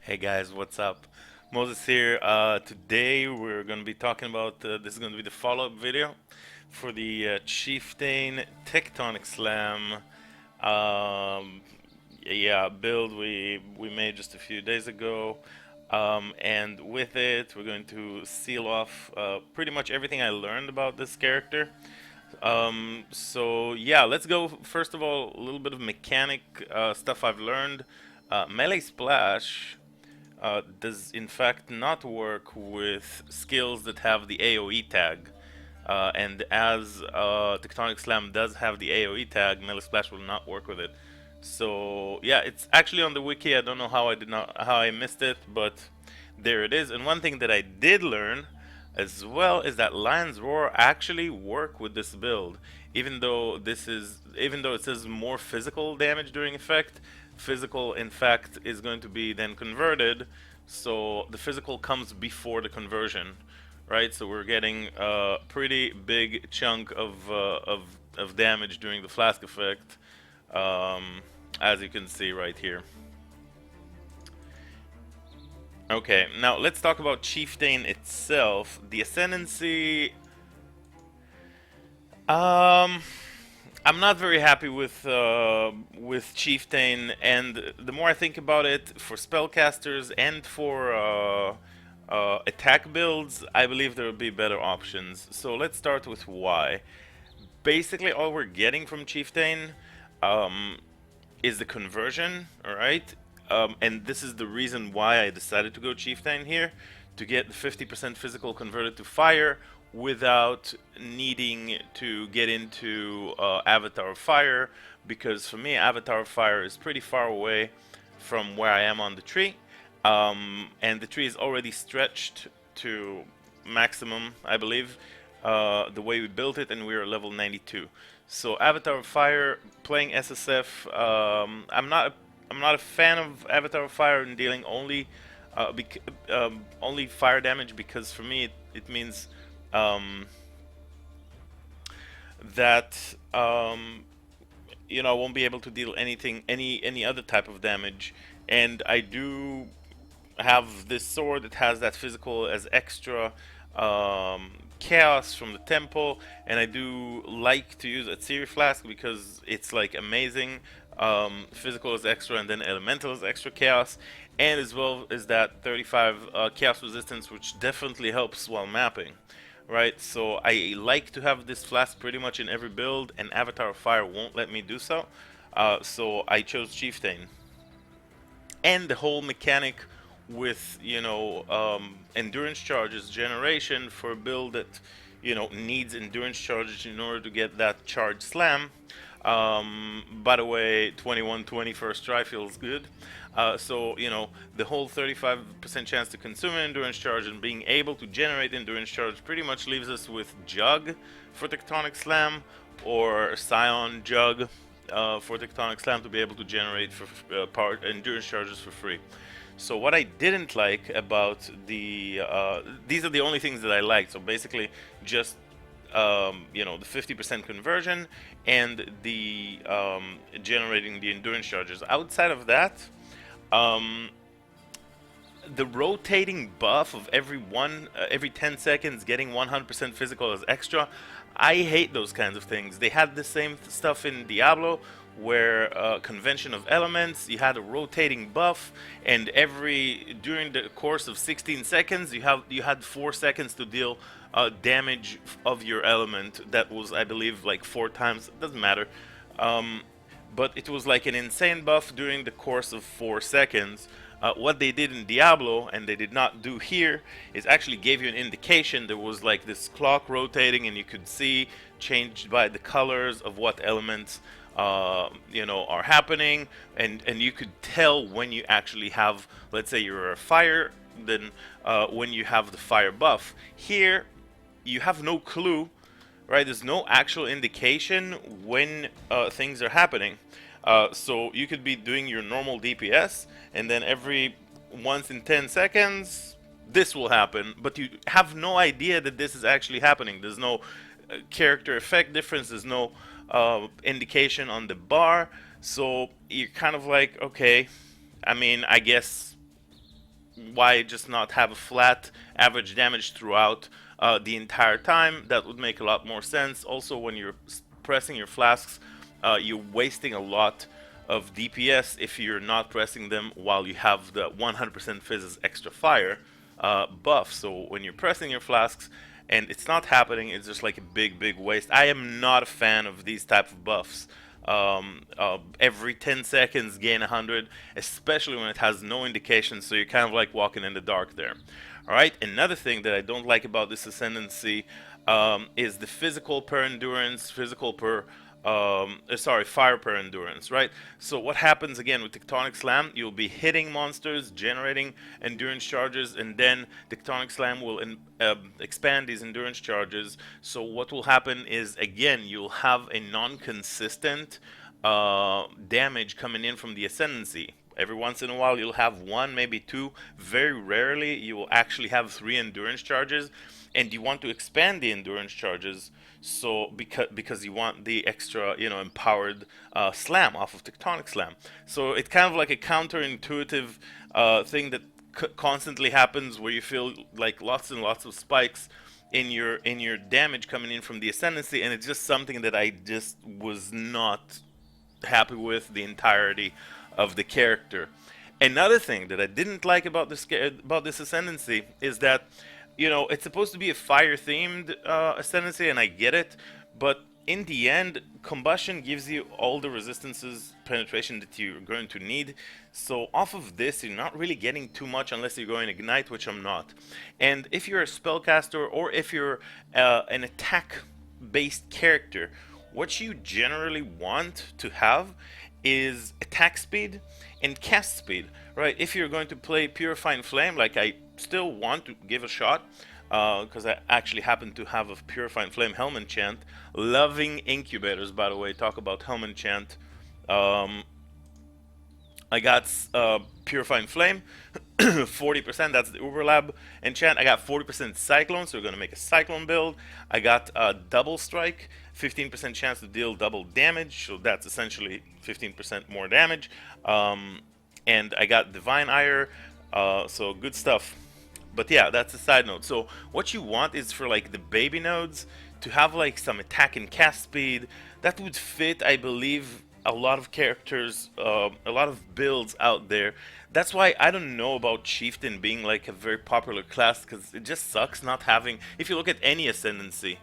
Hey guys, what's up? Moses here. Today we're going to be talking about this is going to be the follow-up video for the Chieftain Tectonic Slam yeah build we made just a few days ago. And with it, we're going to seal off pretty much everything I learned about this character. So yeah, let's go. First of all, a little bit of mechanic stuff I've learned. Melee Splash does in fact not work with skills that have the AoE tag. And as Tectonic Slam does have the AoE tag, Melee Splash will not work with it. So yeah, it's actually on the wiki. I don't know how I missed it, but there it is. And one thing that I did learn as well is that Lion's Roar actually work with this build, even though it says more physical damage during effect. Physical, in fact, is going to be then converted, so the physical comes before the conversion, right? So we're getting a pretty big chunk of damage during the flask effect, um, as you can see right here. Okay, now let's talk about Chieftain itself. The Ascendancy. Um, I'm not very happy with Chieftain, and the more I think about it, for spellcasters and for attack builds, I believe there will be better options. So let's start with why. Basically, all we're getting from Chieftain um, is the conversion, alright? And this is the reason why I decided to go Chieftain here, to get the 50% physical converted to fire without needing to get into Avatar of Fire, because for me, Avatar of Fire is pretty far away from where I am on the tree, and the tree is already stretched to maximum, I believe, the way we built it, and we are level 92. So Avatar of Fire, playing SSF, I'm not a fan of Avatar of Fire in dealing only fire damage, because for me it means um, that I won't be able to deal any other type of damage, and I do have this sword that has that physical as extra chaos from the temple, and I do like to use Atsiri Flask because it's like amazing. Physical is extra, and then elemental is extra chaos, and as well as that 35 chaos resistance, which definitely helps while mapping. Right, so I like to have this flask pretty much in every build, and Avatar of Fire won't let me do so. So I chose Chieftain, and the whole mechanic with endurance charges generation for a build that needs endurance charges in order to get that charge slam. By the way, 21-20 first try feels good. So the whole 35% chance to consume an endurance charge and being able to generate endurance charge pretty much leaves us with Jug for Tectonic Slam, or Scion Jug for Tectonic Slam, to be able to generate for power endurance charges for free. So what I didn't like about these are the only things that I liked. So basically, just the 50% conversion and the generating the endurance charges. Outside of that, um, the rotating buff of every 10 seconds getting 100% physical as extra, I hate those kinds of things. They had the same stuff in Diablo, where convention of elements, you had a rotating buff, and during the course of 16 seconds you had 4 seconds to deal damage of your element. That was, I believe, like 4 times. It doesn't matter. um, but it was like an insane buff during the course of 4 seconds. What they did in Diablo, and they did not do here, is actually gave you an indication. There was like this clock rotating, and you could see, changed by the colors of what elements are happening, and you could tell when you actually have, let's say you're a fire, then when you have the fire buff. Here, you have no clue, right? There's no actual indication when things are happening. So you could be doing your normal DPS, and then every once in 10 seconds, this will happen, but you have no idea that this is actually happening. There's no character effect difference, there's no indication on the bar, so you're kind of like, okay, I mean, I guess why just not have a flat average damage throughout the entire time? That would make a lot more sense. Also, when you're pressing your flasks, you're wasting a lot of DPS if you're not pressing them while you have the 100% Fizz's extra fire buff. So when you're pressing your flasks and it's not happening, it's just like a big waste. I am not a fan of these type of buffs. Every 10 seconds gain 100, especially when it has no indication, so you're kind of like walking in the dark there. Alright, another thing that I don't like about this ascendancy is the physical per endurance, physical per fire per endurance, right? So what happens again with Tectonic Slam? You'll be hitting monsters, generating endurance charges, and then Tectonic Slam will expand these endurance charges. So what will happen is, again, you'll have a non-consistent damage coming in from the ascendancy. Every once in a while you'll have one, maybe two. Very rarely you will actually have three endurance charges, and you want to expand the endurance charges, so because you want the extra, empowered slam off of Tectonic Slam. So it's kind of like a counterintuitive thing that constantly happens, where you feel like lots and lots of spikes in your damage coming in from the ascendancy, and it's just something that I just was not happy with the entirety of the character. Another thing that I didn't like about this ascendancy is that, it's supposed to be a fire themed ascendancy, and I get it, but in the end, combustion gives you all the resistances penetration that you're going to need. So off of this, you're not really getting too much unless you're going ignite, which I'm not. And if you're a spellcaster, or if you're an attack based character, what you generally want to have is attack speed and cast speed, right? If you're going to play Purifying Flame, like I still want to give a shot, because I actually happen to have a Purifying Flame Helm enchant. Loving Incubators, by the way. Talk about Helm enchant. I got Purifying Flame, 40%, that's the Uberlab enchant. I got 40% Cyclone, so we're going to make a Cyclone build. I got Double Strike, 15% chance to deal double damage, so that's essentially 15% more damage. And I got Divine Ire, so good stuff. But yeah, that's a side note. So what you want is for like the baby nodes to have like some attack and cast speed. That would fit, I believe, a lot of characters, a lot of builds out there. That's why I don't know about Chieftain being like a very popular class, because it just sucks not having. If you look at any ascendancy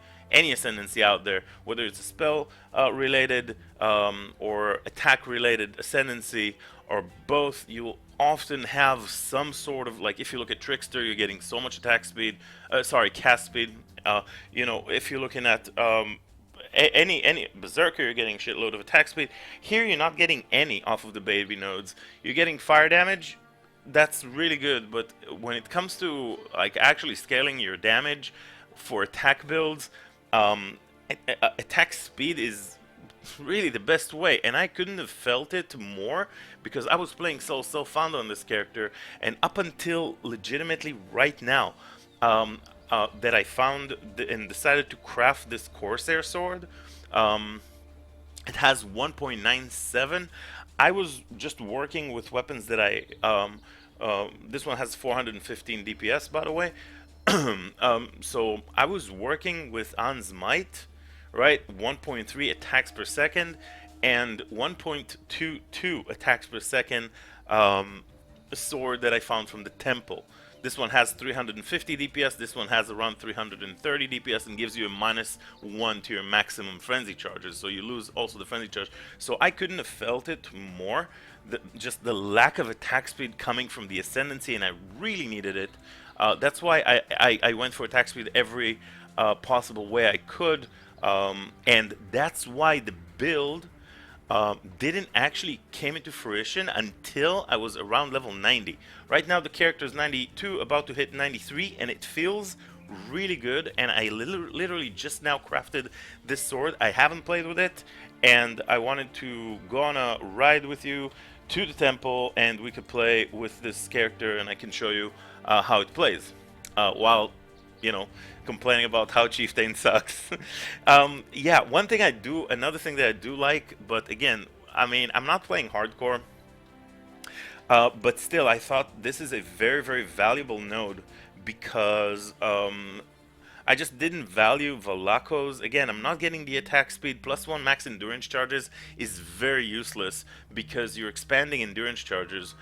out there, whether it's a spell related or attack related ascendancy, or both, you often have some sort of, like, if you look at Trickster, you're getting so much attack speed, cast speed. If you're looking at any Berserker, you're getting a shitload of attack speed. Here you're not getting any off of the baby nodes. You're getting fire damage. That's really good, but when it comes to like actually scaling your damage for attack builds, attack speed is really the best way, and I couldn't have felt it more because I was playing so self-found on this character, and up until legitimately right now, that I found and decided to craft this Corsair sword. It has 1.97. I was just working with weapons that this one has 415 DPS, by the way. So I was working with An's Might, right? 1.3 attacks per second and 1.22 attacks per second sword that I found from the temple. This one has 350 DPS, this one has around 330 DPS and gives you a -1 to your maximum frenzy charges, so you lose also the frenzy charge. So I couldn't have felt it more, just the lack of attack speed coming from the Ascendancy, and I really needed it. That's why I went for attack speed every possible way I could, and that's why the build didn't actually came into fruition until I was around level 90. Right now the character is 92, about to hit 93, and it feels really good, and I literally just now crafted this sword. I haven't played with it, and I wanted to go on a ride with you to the temple, and we could play with this character, and I can show you how it plays, while, you know, complaining about how Chieftain sucks. Yeah, another thing that I do like, but again, I mean, I'm not playing hardcore. But still, I thought this is a very, very valuable node because I just didn't value Valakos. Again, I'm not getting the attack speed. +1 max endurance charges is very useless because you're expanding endurance charges.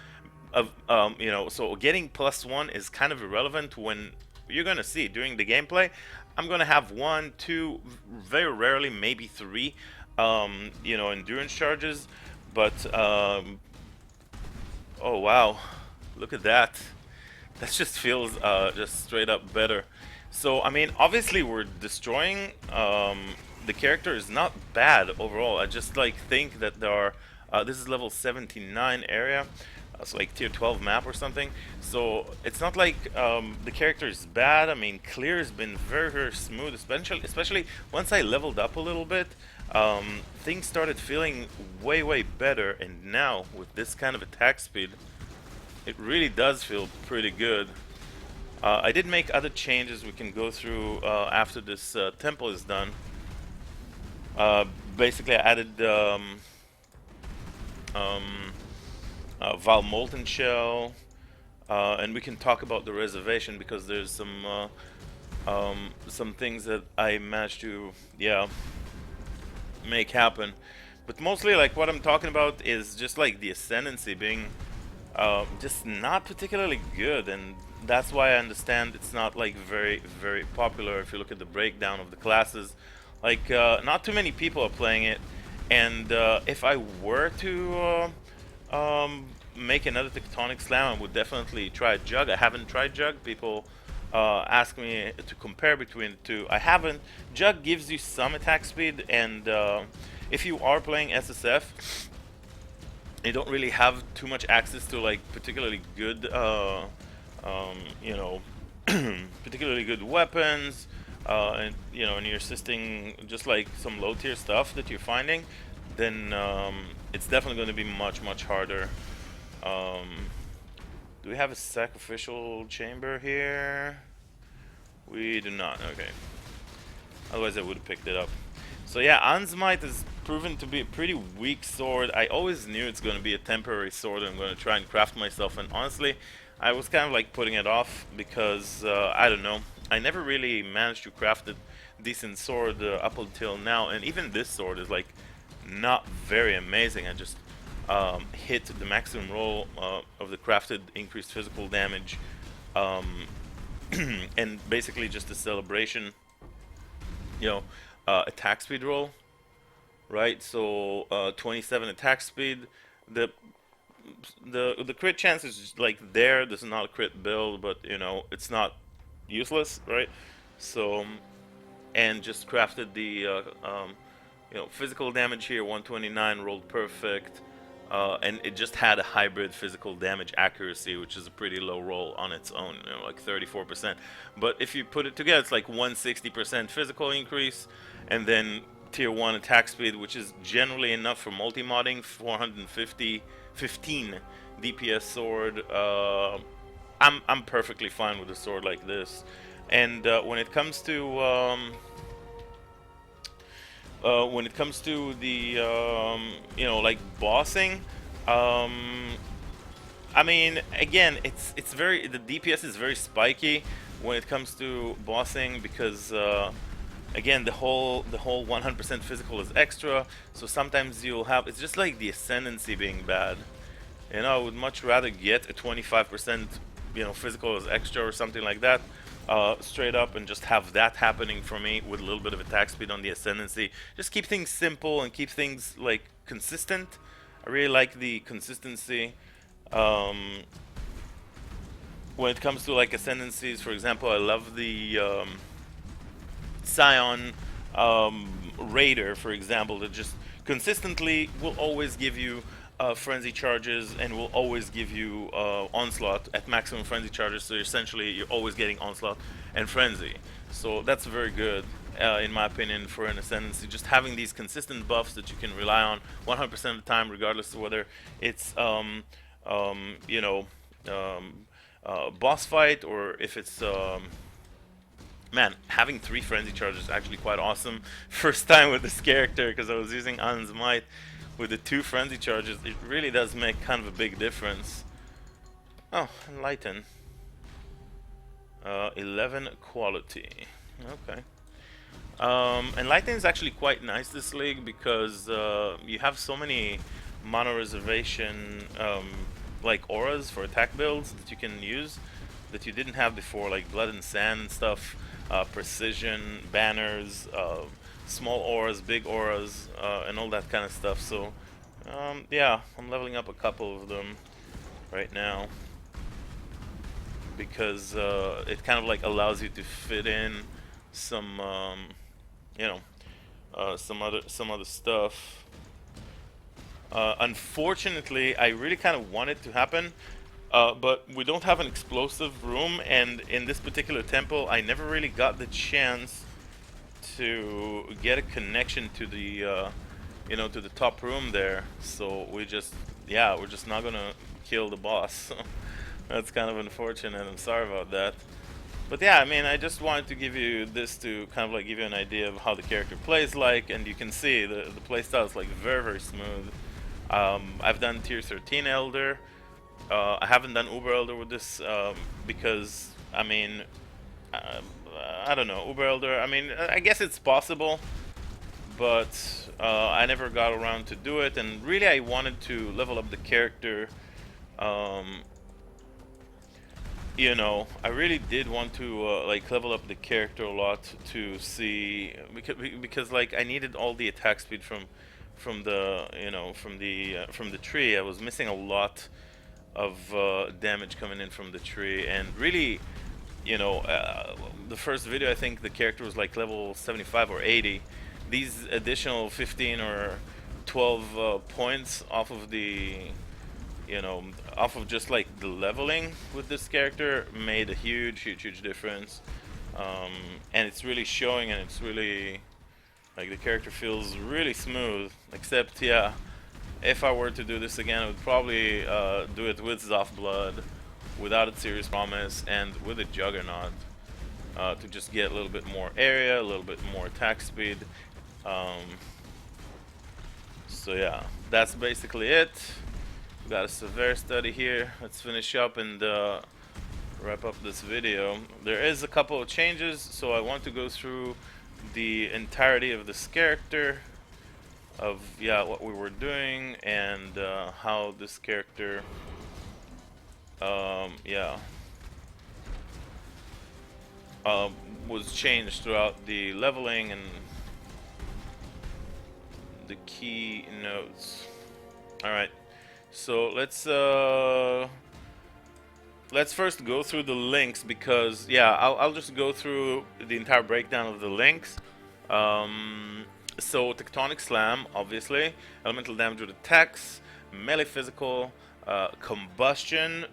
So getting +1 is kind of irrelevant when you're gonna see during the gameplay. I'm gonna have 1, 2, very rarely maybe 3, endurance charges. But oh wow, look at that. That just feels just straight up better. So I mean, obviously we're destroying. The character is not bad overall. I just like think that there are. This is level 79 area, so like tier 12 map or something. So it's not like the character is bad. I mean, clear has been very, very smooth, especially once I leveled up a little bit. Things started feeling way, way better, and now with this kind of attack speed, it really does feel pretty good. I did make other changes we can go through after this temple is done. Basically, I added Val Molten Shell, and we can talk about the reservation because there's some things that I managed to, yeah, make happen. But mostly, like, what I'm talking about is just like the ascendancy being just not particularly good, and that's why I understand it's not like very, very popular. If you look at the breakdown of the classes, like not too many people are playing it. And if I were to make another Tectonic Slam, I would definitely try Jug. I haven't tried Jug. People ask me to compare between the two. I haven't. Jug gives you some attack speed, and if you are playing SSF, you don't really have too much access to like particularly good, particularly good weapons, and and you're assisting just like some low tier stuff that you're finding, then it's definitely going to be much, much harder. Do we have a sacrificial chamber here? We do not. Okay. Otherwise, I would have picked it up. So yeah, Ansmite has proven to be a pretty weak sword. I always knew it's going to be a temporary sword I'm going to try and craft myself, and honestly, I was kind of like putting it off because, I don't know, I never really managed to craft a decent sword up until now, and even this sword is like not very amazing. I just hit the maximum roll of the crafted increased physical damage, and basically just a celebration, attack speed roll, right? So 27 attack speed. The crit chance is like there. This is not a crit build, but it's not useless, right? So and just crafted the physical damage here, 129 rolled perfect, and it just had a hybrid physical damage accuracy, which is a pretty low roll on its own, like 34%. But if you put it together, it's like 160% physical increase, and then tier 1 attack speed, which is generally enough for multi-modding, 15 DPS sword. I'm perfectly fine with a sword like this. And when it comes to the like bossing, I mean, again, it's very, the DPS is very spiky when it comes to bossing because again, the whole 100% physical is extra, so sometimes you'll have, it's just like the ascendancy being bad. I would much rather get a 25% physical as extra or something like that, straight up, and just have that happening for me with a little bit of attack speed on the ascendancy. Just keep things simple and keep things like consistent. I really like the consistency. When it comes to like ascendancies, for example, I love the Scion Raider, for example, that just consistently will always give you frenzy charges and will always give you onslaught at maximum frenzy charges. So essentially, you're always getting onslaught and frenzy. So that's very good, in my opinion, for an ascendancy. Just having these consistent buffs that you can rely on 100% of the time, regardless of whether it's boss fight or if it's man, having 3 frenzy charges is actually quite awesome. First time with this character, because I was using An's Might with the 2 frenzy charges. It really does make kind of a big difference. Oh, enlighten. 11 quality. Okay. Enlighten is actually quite nice this league because you have so many mono reservation like auras for attack builds that you can use that you didn't have before, like blood and sand and stuff, precision banners, small auras, big auras, and all that kind of stuff. So yeah, I'm leveling up a couple of them right now because it kind of like allows you to fit in some you know some other stuff. Unfortunately, I really kind of want it to happen, but we don't have an explosive room, and in this particular temple, I never really got the chance to get a connection to the to the top room there. So yeah, we're just not gonna kill the boss. That's kind of unfortunate. I'm sorry about that. But yeah, I mean, I just wanted to give you this to kind of like give you an idea of how the character plays like, and you can see the playstyle is like very smooth. I've done tier 13 Elder. I haven't done Uber Elder with this because, I mean, I don't know, Uber Elder, I mean, I guess it's possible, but I never got around to do it, and really I wanted to level up the character. You know, I really did want to like level up the character a lot to see because like I needed all the attack speed from the from the tree. I was missing a lot of damage coming in from the tree, and really, the first video I think the character was like level 75 or 80. These additional 15 or 12 points off of the off of just like the leveling with this character made a huge difference, and it's really showing, and it's really like the character feels really smooth. Except, yeah, if I were to do this again, I would probably do it with Zoth Blood, without a serious promise, and with a Juggernaut to just get a little bit more area, a little bit more attack speed. So yeah, that's basically it. Got a severe study here. Let's finish up and wrap up this video. There is a couple of changes, so I want to go through the entirety of this character, of what we were doing, and how this character was changed throughout the leveling and the key notes. Alright. So let's first go through the links, because I'll just go through the entire breakdown of the links. So Tectonic Slam, obviously, elemental damage with attacks, melee physical, combustion,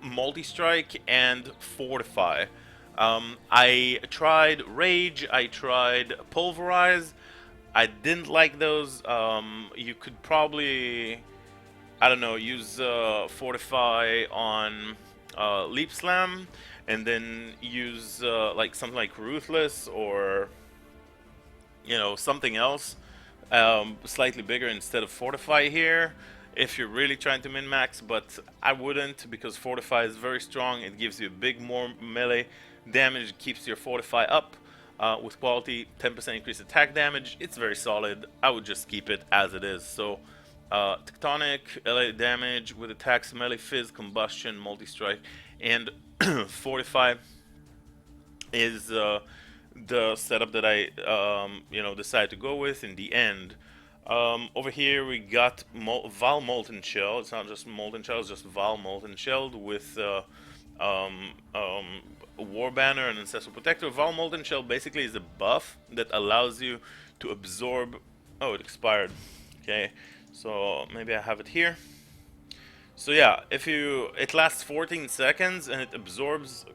multi-strike, and fortify. I tried rage, I tried pulverize. I didn't like those. You could probably, I don't know, use Fortify on Leap Slam, and then use like something like Ruthless, or something else slightly bigger instead of Fortify here, if you're really trying to min-max. But I wouldn't, because Fortify is very strong. It gives you big more melee damage, keeps your Fortify up. With quality, 10% increased attack damage. It's very solid. I would just keep it as it is. So, Tectonic, LA damage with attacks, melee, fizz, combustion, multi-strike, and fortify is the setup that I decided to go with in the end. Over here we got Val Molten Shell. It's not just Molten Shell, it's just Val Molten Shelled with War Banner and Ancestral Protector. Val Molten Shell basically is a buff that allows you to absorb... Oh, it expired. Okay, so maybe I have it here. So yeah, it lasts 14 seconds and it absorbs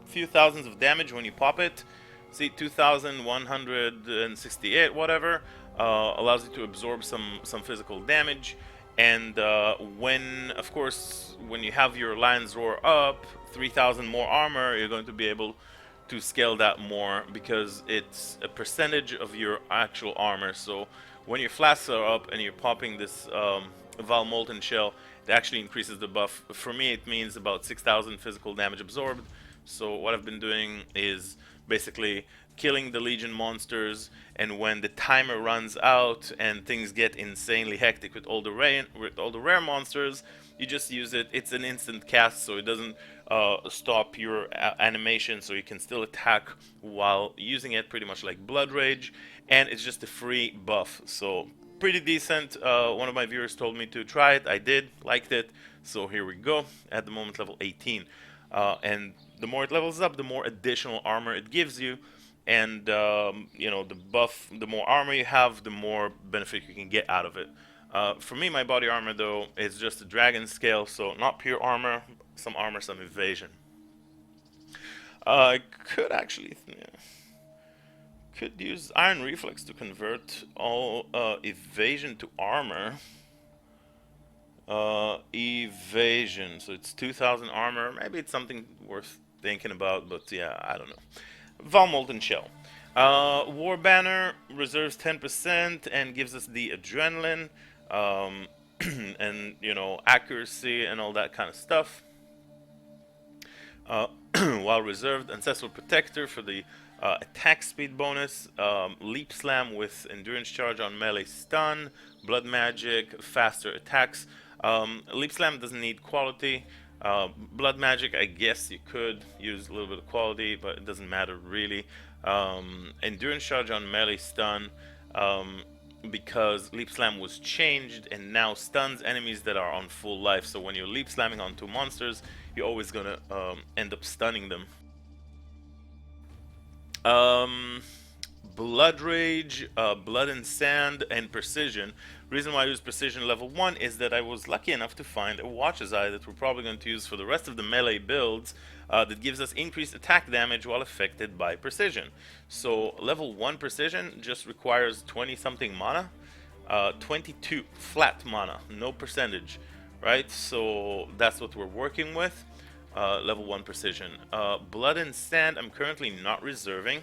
a few thousands of damage when you pop it. See, 2,168, whatever. Allows you to absorb some physical damage. And when you have your Lion's Roar up, 3,000 more armor, you're going to be able to scale that more, because it's a percentage of your actual armor. So when your flasks are up and you're popping this Val Molten Shell, it actually increases the buff. For me, it means about 6,000 physical damage absorbed. So what I've been doing is basically killing the Legion monsters, and when the timer runs out and things get insanely hectic with all the rare monsters, you just use it. It's an instant cast, so it doesn't stop your animation, so you can still attack while using it, pretty much like Blood Rage, and it's just a free buff. So pretty decent. One of my viewers told me to try it. I did, liked it, so here we go. At the moment, level 18, and the more it levels up, the more additional armor it gives you. And you know, the buff, the more armor you have, the more benefit you can get out of it. For me, my body armor though is just a dragon scale, so not pure armor, some evasion. I could actually could use Iron Reflex to convert all evasion to armor. Evasion, so it's 2,000 armor. Maybe it's something worth thinking about, but yeah, I don't know. Val Molten Shell. War Banner reserves 10% and gives us the adrenaline, and you know, accuracy and all that kind of stuff. While reserved, Ancestral Protector for the attack speed bonus, Leap Slam with Endurance Charge on melee stun, Blood Magic, faster attacks. Leap Slam doesn't need quality. Blood Magic, I guess you could use a little bit of quality, but it doesn't matter really. Endurance Charge on melee stun, because Leap Slam was changed and now stuns enemies that are on full life. So when you're Leap Slamming onto monsters, you're always gonna end up stunning them. Blood Rage, Blood and Sand, and Precision. Reason why I use Precision level 1 is that I was lucky enough to find a Watcher's Eye that we're probably going to use for the rest of the melee builds, that gives us increased attack damage while affected by Precision. So level 1 Precision just requires 20 something mana, 22 flat mana, no percentage, right? So that's what we're working with. Level 1 Precision. Blood and Sand I'm currently not reserving,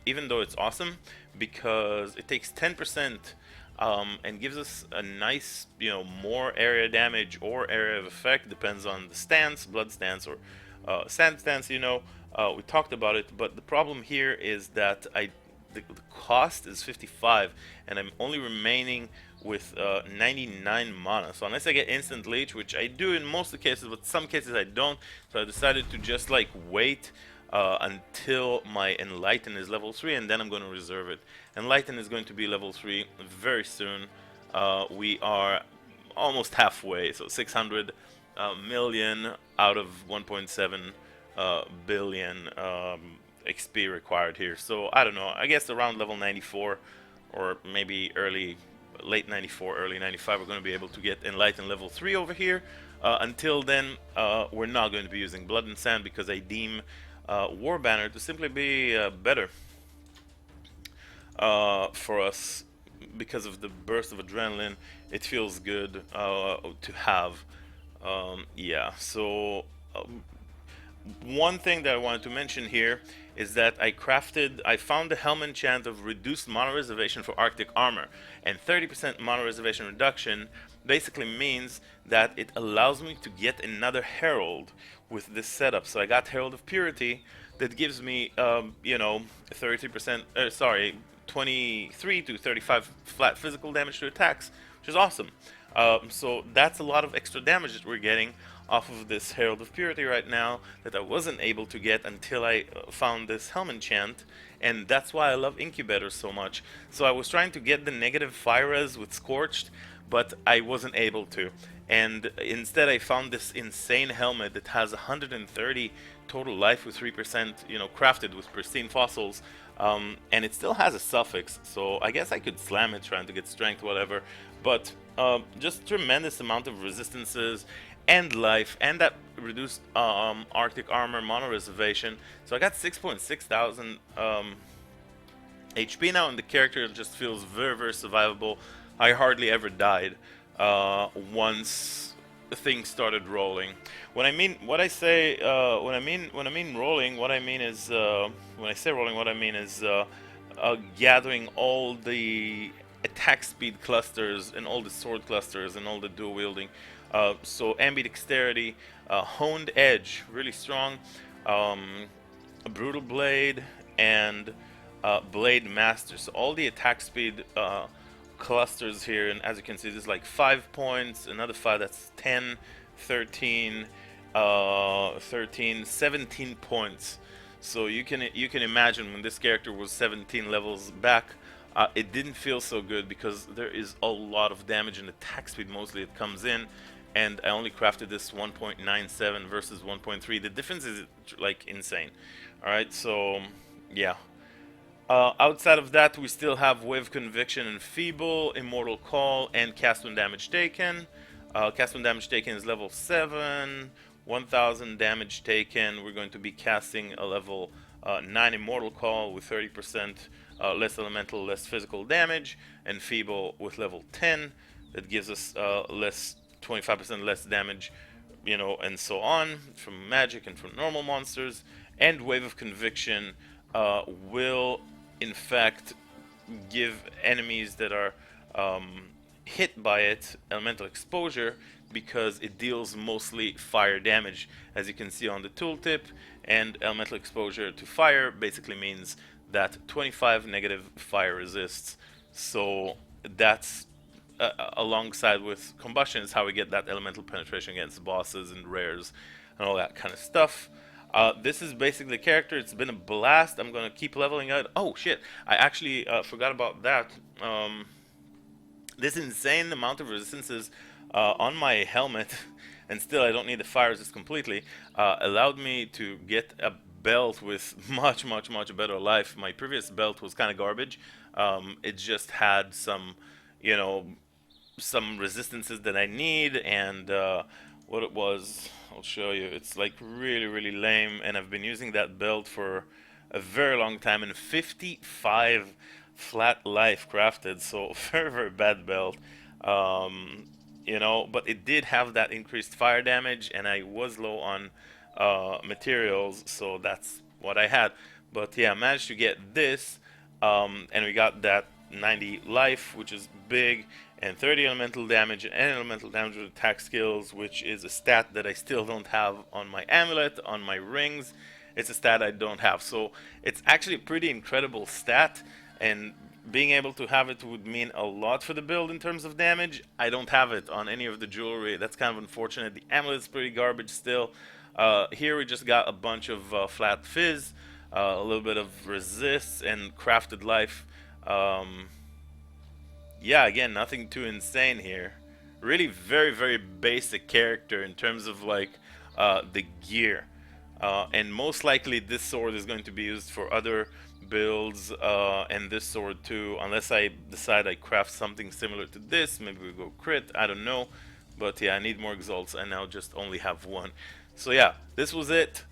even though it's awesome, because it takes 10% and gives us a nice, you know, more area damage or area of effect, depends on the stance, blood stance or sand stance, you know. We talked about it, but the problem here is that the cost is 55 and I'm only remaining with 99 mana. So unless I get instant leech, which I do in most of the cases, but some cases I don't, so I decided to just like wait until my Enlighten is level 3, and then I'm going to reserve it. Enlighten is going to be level 3 very soon. We are almost halfway, so 600 million out of 1.7 billion XP required here. So I don't know, I guess around level 94 or maybe late 94, early 95, we're going to be able to get Enlighten level 3 over here. Until then, we're not going to be using Blood and Sand because I deem War Banner to simply be better for us because of the burst of adrenaline. It feels good to have. Yeah, so one thing that I wanted to mention here is that I found the helm enchant of reduced mana reservation for Arctic armor, and 30% mana reservation reduction basically means that it allows me to get another herald with this setup. So I got Herald of Purity that gives me, you know, 23 to 35 flat physical damage to attacks, which is awesome. So that's a lot of extra damage that we're getting off of this Herald of Purity right now that I wasn't able to get until I found this helm enchant, and that's why I love Incubators so much. So I was trying to get the negative fire res with Scorched, but I wasn't able to, and instead I found this insane helmet that has 130 total life with 3%, you know, crafted with pristine fossils, and it still has a suffix, so I guess I could slam it trying to get strength, whatever, but just tremendous amount of resistances and life, and that reduced Arctic armor mana reservation. So I got 6.6 thousand HP now, and the character just feels very, very survivable. I hardly ever died once things started rolling. When I mean rolling, what I mean is when I say rolling, what I mean is gathering all the attack speed clusters and all the sword clusters and all the dual wielding So ambidexterity, honed edge, really strong, a brutal blade, and blade master. So all the attack speed clusters here, and as you can see, there's like 5 points, another 5, that's 10, 13, 13, 17 points. So you can imagine when this character was 17 levels back, it didn't feel so good because there is a lot of damage and attack speed mostly it comes in, and I only crafted this 1.97 versus 1.3. The difference is like insane. All right, so yeah. Outside of that, we still have Wave Conviction and Feeble, Immortal Call, and Cast when Damage Taken. Cast when Damage Taken is level 7, 1000 damage taken. We're going to be casting a level 9 Immortal Call with 30% less elemental, less physical damage, and Feeble with level 10. That gives us 25% less damage, and so on from magic and from normal monsters. And Wave of Conviction will in fact give enemies that are hit by it elemental exposure, because it deals mostly fire damage, as you can see on the tooltip. And elemental exposure to fire basically means that 25 negative fire resists. So that's alongside with combustion is how we get that elemental penetration against bosses and rares and all that kind of stuff. This is basically the character. It's been a blast. I'm gonna keep leveling it. Oh shit! I actually forgot about that. This insane amount of resistances on my helmet, and still I don't need the fire resist completely, allowed me to get a belt with much better life. My previous belt was kind of garbage. It just had some, you know, some resistances that I need, and what it was, I'll show you. It's like really lame, and I've been using that belt for a very long time, and 55 flat life crafted, so very bad belt. But it did have that increased fire damage, and I was low on materials, so that's what I had. But yeah, I managed to get this, and we got that 90 life, which is big, and 30 elemental damage, and elemental damage with attack skills, which is a stat that I still don't have on my amulet, on my rings. It's a stat I don't have, so it's actually a pretty incredible stat, and being able to have it would mean a lot for the build in terms of damage. I don't have it on any of the jewelry. That's kind of unfortunate. The amulet's pretty garbage still. Here we just got a bunch of flat fizz, a little bit of resist, and crafted life. Yeah, again, nothing too insane here. Really very basic character in terms of like the gear. And most likely this sword is going to be used for other builds, and this sword too, unless I decide I craft something similar to this. Maybe we go crit, I don't know. But yeah, I need more exalts. I now just only have one. So yeah, this was it.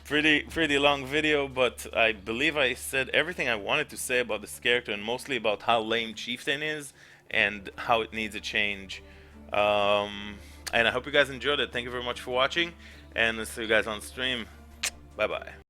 Pretty long video, but I believe I said everything I wanted to say about this character, and mostly about how lame Chieftain is and how it needs a change. And I hope you guys enjoyed it. Thank you very much for watching, and I'll see you guys on stream. Bye bye.